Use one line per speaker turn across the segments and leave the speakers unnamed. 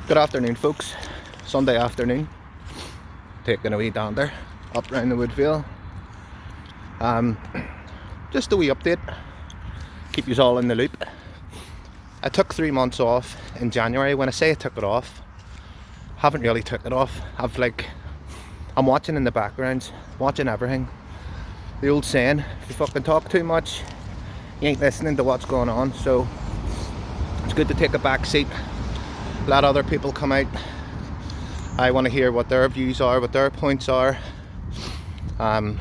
Good afternoon, folks. Sunday afternoon. Taking a wee dander up round the Woodvale. Just a wee update. Keep you all in the loop. I took 3 months off in January. When I say I took it off, haven't really took it off. I'm watching in the background, watching everything. The old saying, if you fucking talk too much, you ain't listening to what's going on. So it's good to take a back seat, let other people come out. I want to hear what their views are, what their points are, and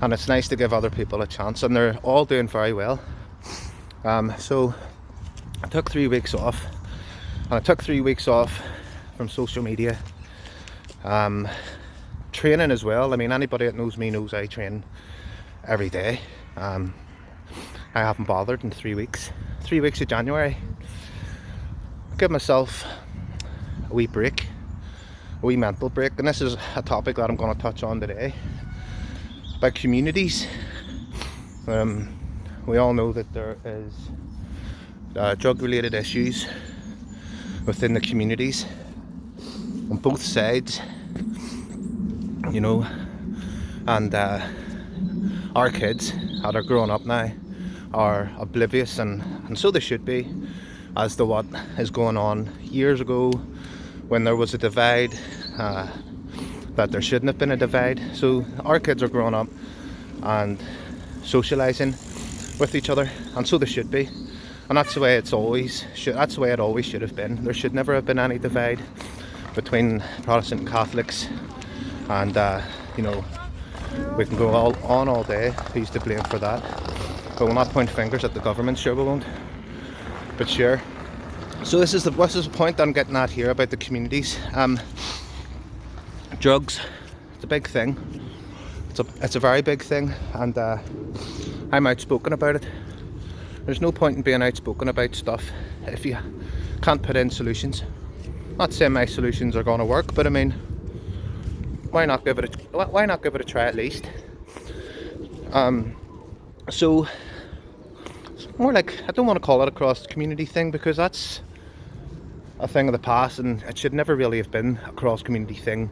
it's nice to give other people a chance, and they're all doing very well. So I took 3 weeks off, and I took 3 weeks off from social media, training as well. I mean, anybody that knows me knows I train every day. I haven't bothered in 3 weeks. 3 weeks of January. Give myself a wee break, a wee mental break, and this is a topic that I'm going to touch on today about communities. We all know that there is drug-related issues within the communities on both sides, you know, and our kids that are growing up now are oblivious, and so they should be, as to what is going on. Years ago, when there was a divide, that there shouldn't have been a divide. So our kids are growing up and socialising with each other, and so they should be. And that's the way it always should have been. There should never have been any divide between Protestant and Catholics. And you know, we can go on all day. Who's to blame for that? But we'll not point fingers at the government. Sure we won't. But sure. So this is the point I'm getting at here about the communities. Drugs, it's a big thing. It's a very big thing, and I'm outspoken about it. There's no point in being outspoken about stuff if you can't put in solutions. Not saying my solutions are going to work, but I mean, why not give it a try at least? So it's more like, I don't want to call it a cross-community thing, because that's a thing of the past, and it should never really have been a cross-community thing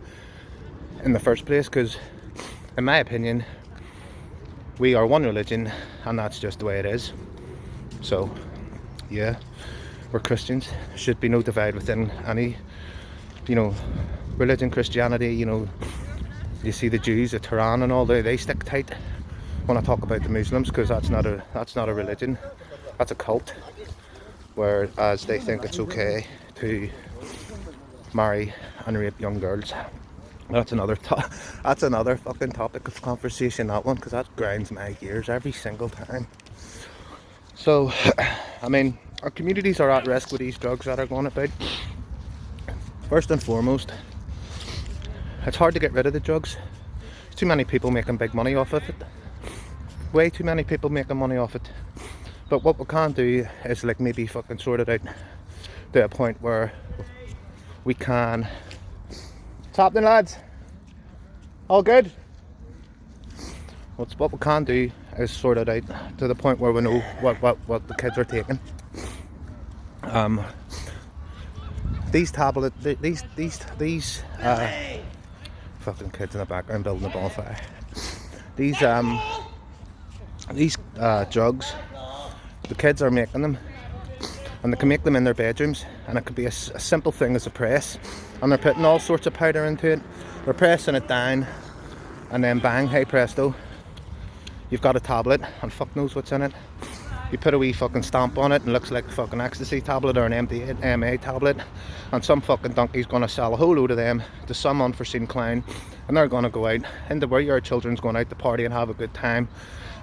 in the first place, because in my opinion we are one religion, and that's just the way it is. So yeah, we're Christians. There should be no divide within any, you know, religion. Christianity, you know, you see the Jews, the Quran and all, they stick tight. When I talk about the Muslims, because that's not a religion, that's a cult, whereas they think it's okay to marry and rape young girls. That's another fucking topic of conversation, that one, because that grinds my gears every single time. So I mean, our communities are at risk with these drugs that are going about. First and foremost, it's hard to get rid of the drugs. There's too many people making big money off of it. Way too many people making money off it. But what we can do is like maybe fucking sort it out to a point where we can. What's happening, lads? All good? What we can do is sort it out to the point where we know what the kids are taking. These tablets, these fucking kids in the background building a bonfire. These drugs, the kids are making them, and they can make them in their bedrooms, and it could be a simple thing as a press, and they're putting all sorts of powder into it. They're pressing it down, and then bang, hey presto, you've got a tablet, and fuck knows what's in it. You put a wee fucking stamp on it, and it looks like a fucking ecstasy tablet or an MDMA tablet, and some fucking donkey's going to sell a whole load of them to some unforeseen clown, and they're going to go out into where your children's going out to party and have a good time,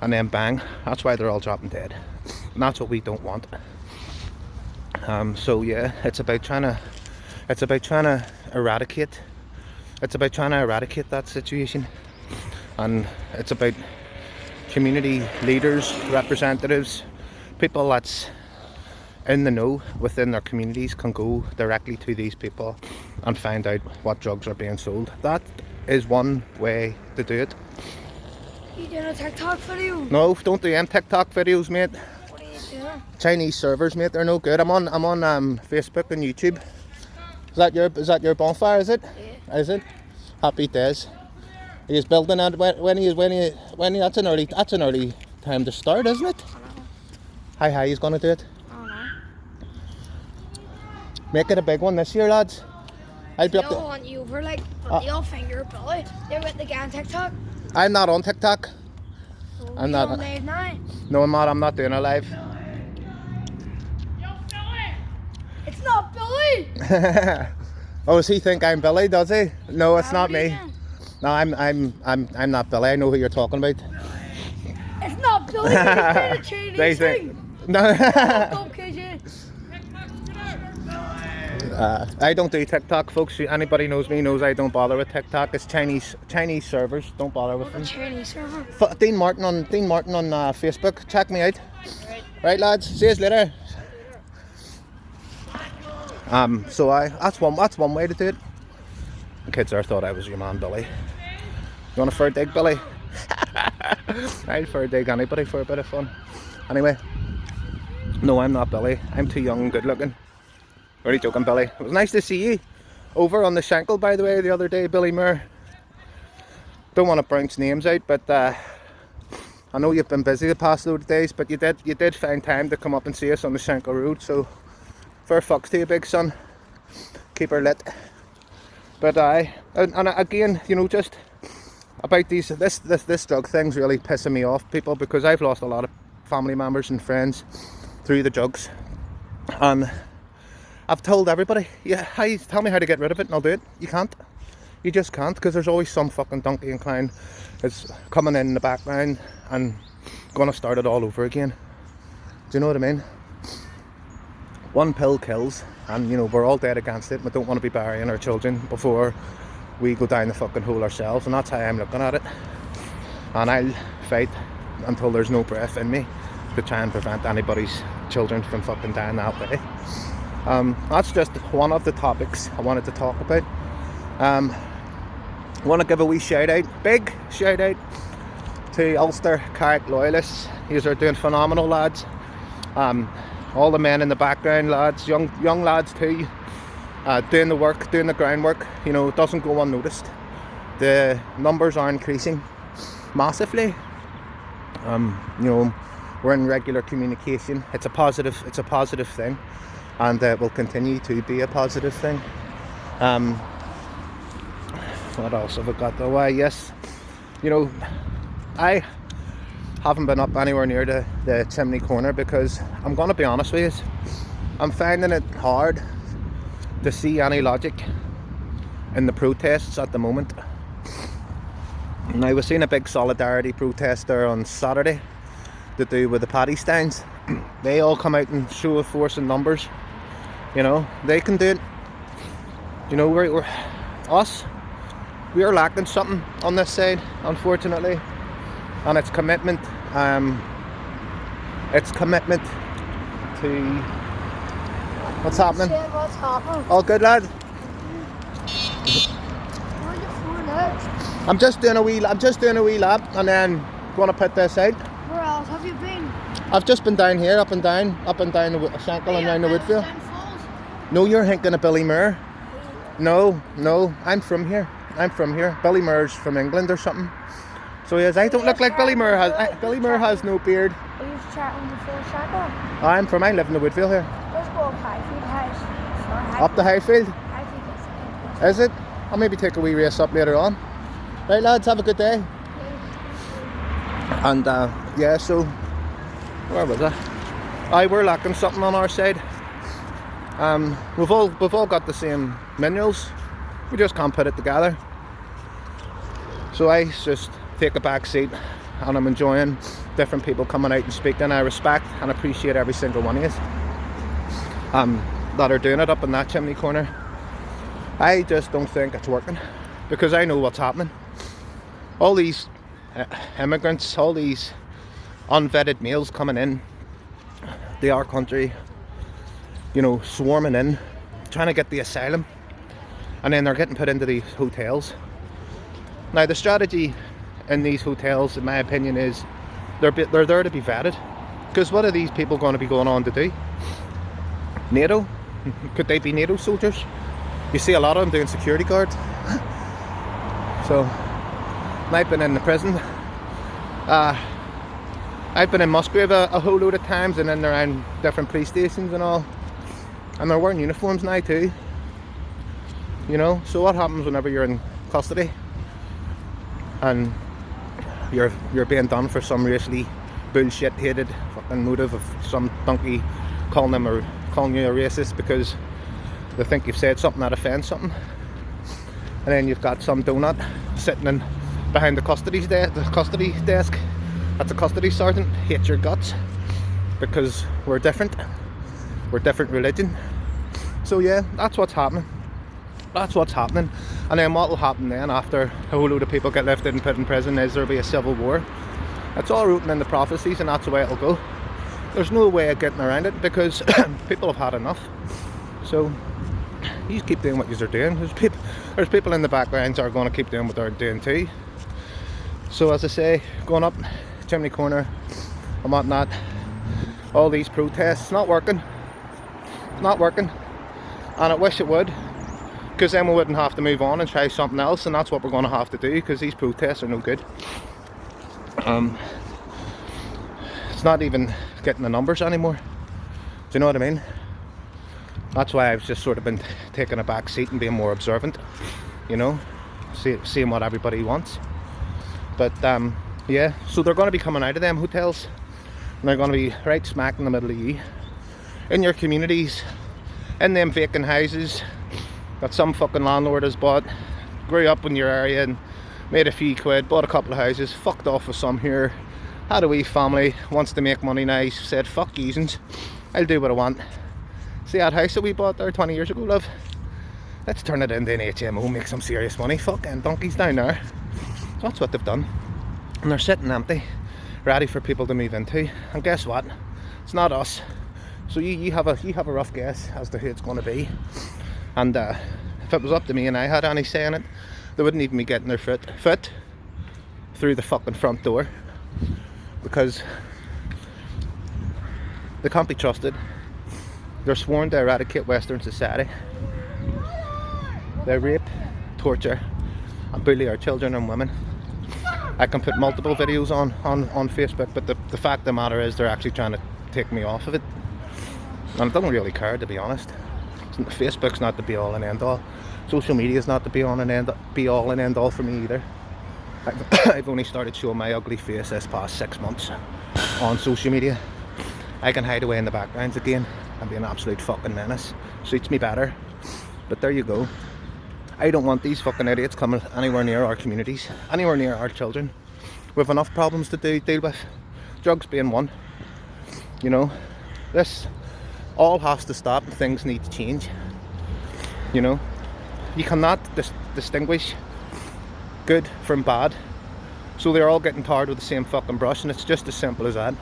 and then bang, that's why they're all dropping dead, and that's what we don't want. So yeah, it's about trying to eradicate that situation, and it's about community leaders, representatives, people that's in the know within their communities can go directly to these people and find out what drugs are being sold. That is one way to do it.
You doing a TikTok video?
No, don't do them TikTok videos, mate.
What are you doing?
Chinese servers, mate, they're no good. I'm on Facebook and YouTube. Is that your bonfire? Is it?
Yeah.
Is it? Happy days. He is building that when he that's an early time to start, isn't it?
I know.
How he's gonna do it?
I don't know.
Make it a big one this year, lads. I'll be
They
up
all
to,
want you over, like, but they all finger Billy. They're with the guy on TikTok.
I'm not on TikTok.
So
I'm
we
not-
on live now.
No, I'm not doing a live.
It's not Billy.
Oh, does he think I'm Billy? Does he? No, it's not
What are you
me.
doing?
No, I'm not Billy. I know who you're talking about.
It's not Billy. He's doing a Chinese
They
thing.
think no.
Go, KJ.
I don't do TikTok, folks. Anybody knows me knows I don't bother with TikTok. It's Chinese servers. Don't bother with them.
Chinese server.
Dean Martin on Facebook. Check me out. Right, lads. See you later. So that's one way to do it. The kids there thought I was your man, Billy. You want a fair dig, Billy? I'd fair dig anybody for a bit of fun. Anyway, no, I'm not Billy. I'm too young and good looking. Really joking, Billy. It was nice to see you over on the Shankill, by the way, the other day, Billy Moore. Don't want to pronounce names out, but I know you've been busy the past load of days, but you did find time to come up and see us on the Shankill Road, so fair fucks to you, big son. Keep her lit. But and again, you know, just about this drug thing's really pissing me off, people, because I've lost a lot of family members and friends through the drugs, and I've told everybody, yeah, tell me how to get rid of it and I'll do it. You can't. You just can't, because there's always some fucking donkey and clown that's coming in the background and gonna start it all over again. Do you know what I mean? One pill kills, and you know, we're all dead against it. We don't want to be burying our children before we go down the fucking hole ourselves, and that's how I'm looking at it. And I'll fight until there's no breath in me to try and prevent anybody's children from fucking dying that way. That's just one of the topics I wanted to talk about. I want to give a wee shout out, big shout out to Ulster Carrick Loyalists. These are doing phenomenal, lads. All the men in the background, lads, young lads too, doing the work, doing the groundwork. You know, it doesn't go unnoticed. The numbers are increasing massively. You know, we're in regular communication. It's a positive thing, and it will continue to be a positive thing. What else have I got though? Why, yes, you know, I haven't been up anywhere near the chimney corner because I'm going to be honest with you, I'm finding it hard to see any logic in the protests at the moment. And I was seeing a big solidarity protest there on Saturday to do with the paddy stands. They all come out and show of force and numbers. You know, they can do it. You know, we're we are lacking something on this side, unfortunately, and it's commitment. It's commitment to what's happening.
What's happening?
All good, lad.
Where are you for next?
I'm just doing a wee lap, and then going to put this out.
Where else have you been?
I've just been down here, up and down the Shankill and down the Woodville. No, you're thinking of Billy Moore. No, I'm from here. Billy Moore's from England or something. So yes, I don't look like Billy Moore has. Billy Moore has no beard.
Are you chatting before Shankill?
I live in the Woodville here.
Let's go up Highfield House.
Up the Highfield.
Highfield
Is it? I'll maybe take a wee race up later on. Right, lads, have a good day. And yeah, so where was I? We're lacking something on our side. We've all got the same minerals. We just can't put it together. So I just take a back seat, and I'm enjoying different people coming out and speaking. I respect and appreciate every single one of you that are doing it up in that chimney corner. I just don't think it's working, because I know what's happening. All these immigrants, all these unvetted males coming in to our country, you know, swarming in, trying to get the asylum, and then they're getting put into these hotels. Now, the strategy in these hotels, in my opinion, is they're there to be vetted. Because what are these people going to be going on to do? NATO? Could they be NATO soldiers? you see a lot of them doing security guards. So I've been in the prison. I've been in Musgrave a whole load of times, and then around different police stations and all, and they're wearing uniforms now too. You know, so what happens whenever you're in custody and you're being done for some racially bullshit hated fucking motive of some donkey calling you a racist because they think you've said something that offends something, and then you've got some donut sitting behind the custody desk. That's a custody sergeant, hates your guts because we're different religion. So yeah, that's what's happening. And then what will happen then after a whole load of people get lifted and put in prison is there'll be a civil war. It's all written in the prophecies, and that's the way it'll go. There's no way of getting around it because people have had enough. So you just keep doing what you're doing. There's people in the backgrounds that are going to keep doing what they're doing too. So as I say, going up chimney corner and whatnot, all these protests, it's not working, and I wish it would, because then we wouldn't have to move on and try something else, and that's what we're going to have to do, because these protests are no good. It's not even getting the numbers anymore. Do you know what I mean? That's why I've just sort of been taking a back seat and being more observant, you know, seeing what everybody wants. But yeah, so they're going to be coming out of them hotels, and they're going to be right smack in the middle of you, in your communities, in them vacant houses that some fucking landlord has bought, grew up in your area and made a few quid, bought a couple of houses, fucked off with some here, had a wee family, wants to make money now, said fuck usins, I'll do what I want. See that house that we bought there 20 years ago, love? Let's turn it into an HMO, make some serious money. Fucking donkeys down there. So that's what they've done. And they're sitting empty, ready for people to move into. And guess what? It's not us. So you have a rough guess as to who it's going to be. And if it was up to me and I had any say in it, they wouldn't even be getting their foot through the fucking front door, because they can't be trusted. They're sworn to eradicate Western society. They rape, torture, and bully our children and women. I can put multiple videos on Facebook, but the fact of the matter is they're actually trying to take me off of it. And I don't really care, to be honest. Facebook's not the be all and end all. Social media is not the be all and end all for me either. I've only started showing my ugly face this past 6 months on social media. I can hide away in the backgrounds again and be an absolute fucking menace. Suits me better. But there you go. I don't want these fucking idiots coming anywhere near our communities, anywhere near our children. We have enough problems to deal with. Drugs being one. You know, this all has to stop. Things need to change. You know, you cannot distinguish good from bad. So they're all getting tarred with the same fucking brush, and it's just as simple as that.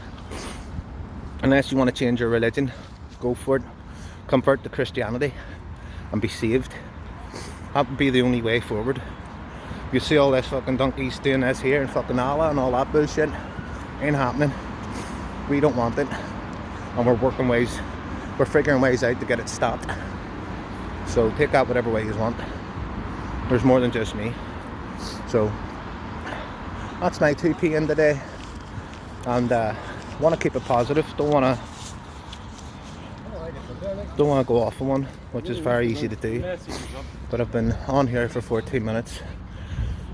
Unless you want to change your religion, go for it. Convert to Christianity and be saved. That would be the only way forward. You see all this fucking donkeys doing this here and fucking Allah and all that bullshit. Ain't happening. We don't want it. And we're figuring ways out to get it stopped. So take that whatever way you want. There's more than just me. So that's my 2p in today. And want to keep it positive. Don't want to go off on one, which is very easy to do. But I've been on here for 14 minutes.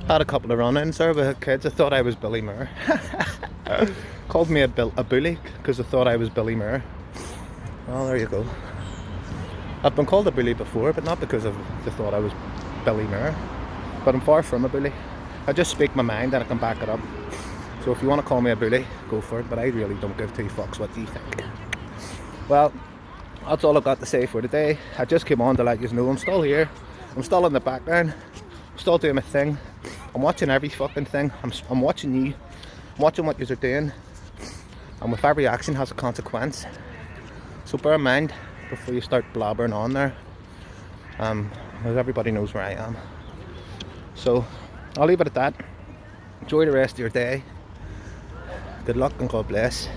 Had a couple of run-ins there with kids. I thought I was Billy Maher. Called me a bully because I thought I was Billy Maher. Well, there you go. I've been called a bully before, but not because they thought I was Billy Maher. But I'm far from a bully. I just speak my mind and I can back it up. So if you want to call me a bully, go for it. But I really don't give two fucks what you think. Well, that's all I've got to say for today. I just came on to let you know I'm still here. I'm still in the background. I'm still doing my thing. I'm watching every fucking thing. I'm watching you. I'm watching what you're doing. And with every action has a consequence. So bear in mind before you start blabbering on there. Because everybody knows where I am. So I'll leave it at that. Enjoy the rest of your day. Good luck and God bless.